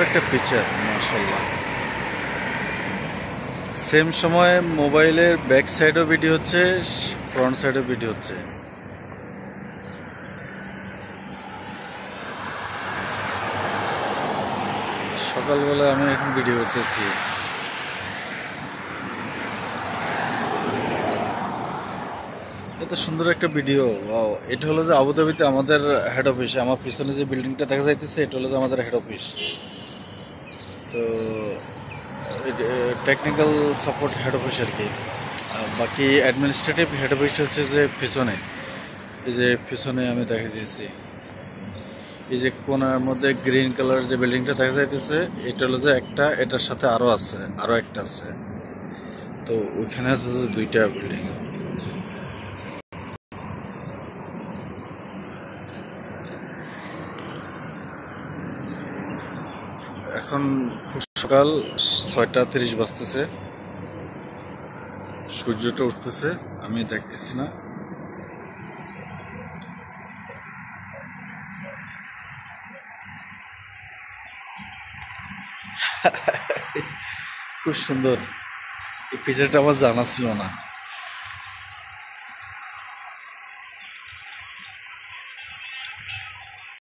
একটা পিকচার মাশাআল্লাহ। সেম সময় মোবাইলের ব্যাক সাইডও ভিডিও হচ্ছে, ফ্রন্ট সাইডও ভিডিও হচ্ছে। সকালবেলা আমি এখন ভিডিও করতেছি। এত সুন্দর একটা ভিডিও, ওয়াও। এটা হলো যে আবুধাবিতে আমাদের হেড অফিস। আমার পিছনে যে বিল্ডিংটা দেখা যাইতেছে এটা হলো যে আমাদের হেড অফিস। তো টেকনিক্যাল সাপোর্ট হেড অফিস আর কি। বাকি অ্যাডমিনিস্ট্রেটিভ হেড অফিস হচ্ছে যে পিছনে, এই যে পিছনে আমি দেখা দিয়েছি। এই যে কোনার মধ্যে গ্রিন কালার যে বিল্ডিংটা দেখা যাইতেছে এটা হলো যে একটা, এটার সাথে আরো আছে, আরো একটা আছে। তো ওইখানে আছে যে দুইটা বিল্ডিং। এখন খুব সকাল 6:30 বাজতেছে, সূর্যটা উঠতেছে, আমি দেখতেছি না। খুব সুন্দর, এই পিকচারটা আমার জানা ছিল না।